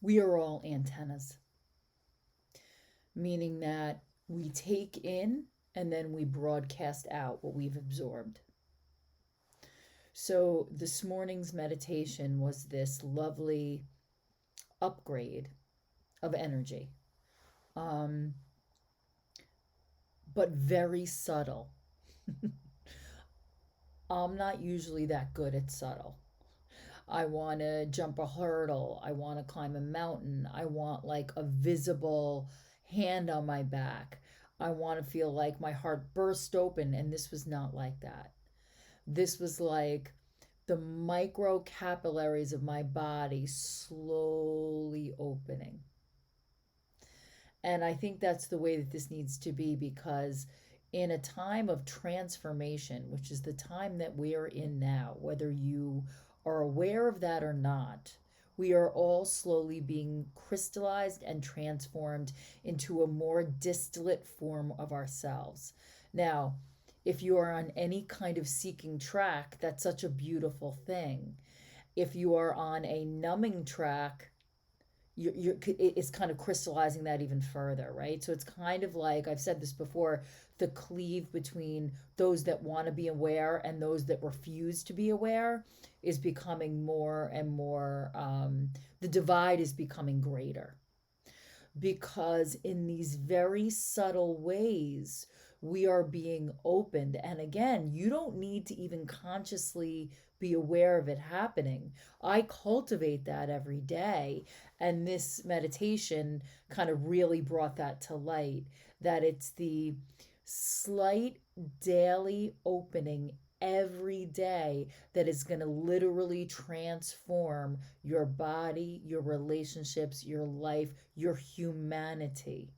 We are all antennas, meaning that we take in and then we broadcast out what we've absorbed. So this morning's meditation was this lovely upgrade of energy, um, but very subtle. I'm not usually that good at subtle. I want to jump a hurdle. I want to climb a mountain. I want like a visible hand on my back. I want to feel like my heart burst open. And this was not like that. This was like the micro capillaries of my body slowly opening. And I think that's the way that this needs to be, because in a time of transformation, which is the time that we are in now, whether you are aware of that or not, we are all slowly being crystallized and transformed into a more distillate form of ourselves. Now, if you are on any kind of seeking track, that's such a beautiful thing. If you are on a numbing track, it's kind of crystallizing that even further, right? So it's kind of like, I've said this before, the cleave between those that want to be aware and those that refuse to be aware is becoming more and more, the divide is becoming greater, because in these very subtle ways we are being opened. And again, you don't need to even consciously be aware of it happening. I cultivate that every day, and this meditation kind of really brought that to light, that it's the slight daily opening every day that is going to literally transform your body, your relationships, your life, your humanity.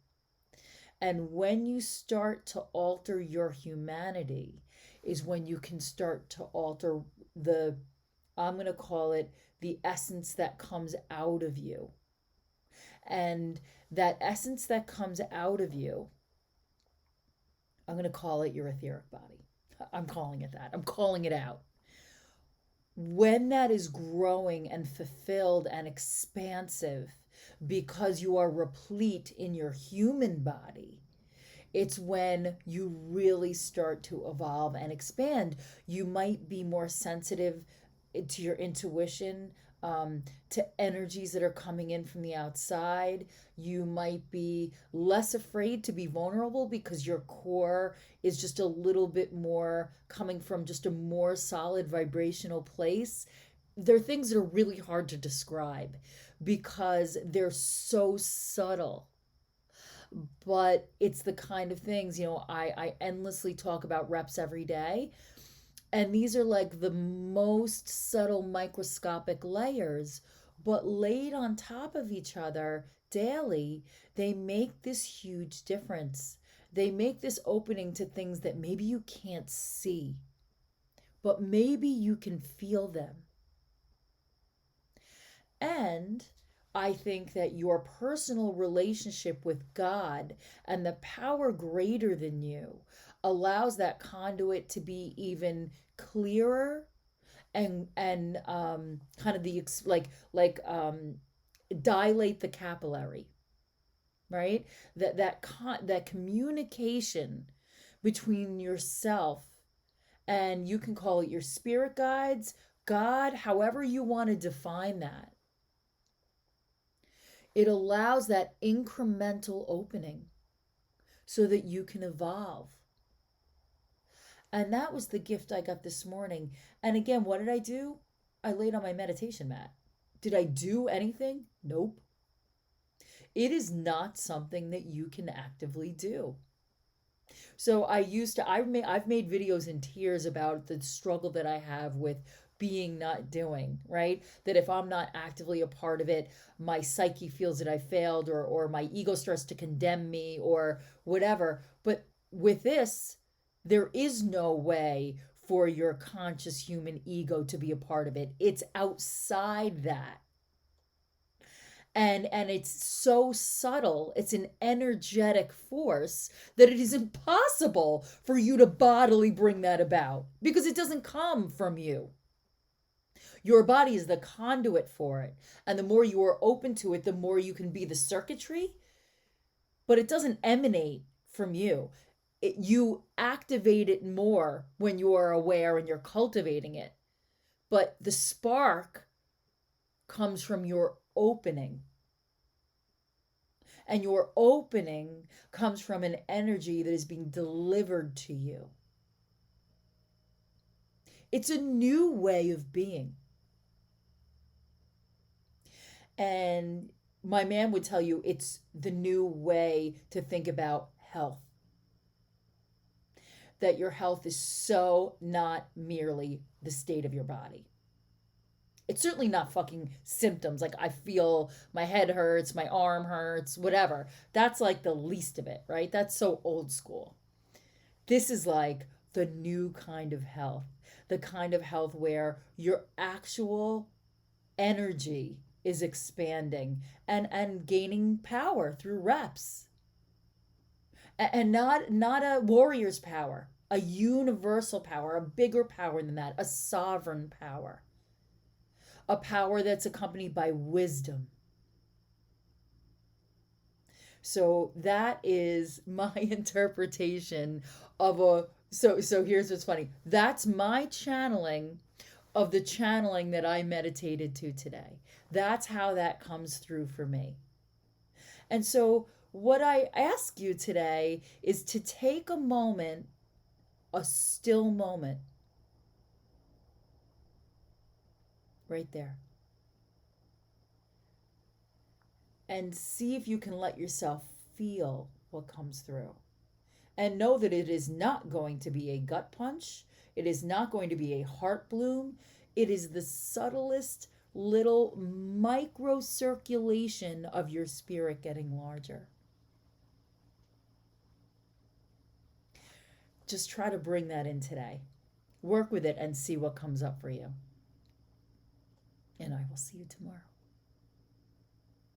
And when you start to alter your humanity, is when you can start to alter the, I'm going to call it the essence that comes out of you. And that essence that comes out of you, I'm going to call it your etheric body. I'm calling it that. I'm calling it out. When that is growing and fulfilled and expansive because you are replete in your human body, it's when you really start to evolve and expand. You might be more sensitive to your intuition, to energies that are coming in from the outside. You might be less afraid to be vulnerable because your core is just a little bit more coming from just a more solid vibrational place. There are things that are really hard to describe because they're so subtle, but it's the kind of things, I endlessly talk about reps every day, and these are like the most subtle microscopic layers, but laid on top of each other daily, they make this huge difference. They make this opening to things that maybe you can't see, but maybe you can feel them. And I think that your personal relationship with God and the power greater than you allows that conduit to be even clearer, and kind of the dilate the capillary, right? That communication between yourself, and you can call it your spirit guides, God, however you want to define that, it allows that incremental opening so that you can evolve. And that was the gift I got this morning. And again, what did I do? I laid on my meditation mat. Did I do anything? Nope. It is not something that you can actively do. So I've made videos in tears about the struggle that I have with being not doing, right? That if I'm not actively a part of it, my psyche feels that I failed, or my ego starts to condemn me or whatever. But with this, there is no way for your conscious human ego to be a part of it. It's outside that. And it's so subtle, it's an energetic force, that it is impossible for you to bodily bring that about because it doesn't come from you. Your body is the conduit for it. And the more you are open to it, the more you can be the circuitry, but it doesn't emanate from you. You activate it more when you are aware and you're cultivating it. But the spark comes from your opening. And your opening comes from an energy that is being delivered to you. It's a new way of being. And my man would tell you it's the new way to think about health. That your health is so not merely the state of your body. It's certainly not fucking symptoms. Like I feel my head hurts, my arm hurts, whatever. That's like the least of it, right? That's so old school. This is like the new kind of health, the kind of health where your actual energy is expanding and gaining power through reps. And not a warrior's power, a universal power, a bigger power than that, a sovereign power, a power that's accompanied by wisdom. So that is my interpretation of a so here's what's funny. That's my channeling of the channeling that I meditated to today. That's how that comes through for me. And so what I ask you today is to take a moment, a still moment, right there, and see if you can let yourself feel what comes through. And know that it is not going to be a gut punch. It is not going to be a heart bloom. It is the subtlest little micro circulation of your spirit getting larger. Just try to bring that in today. Work with it and see what comes up for you. And I will see you tomorrow.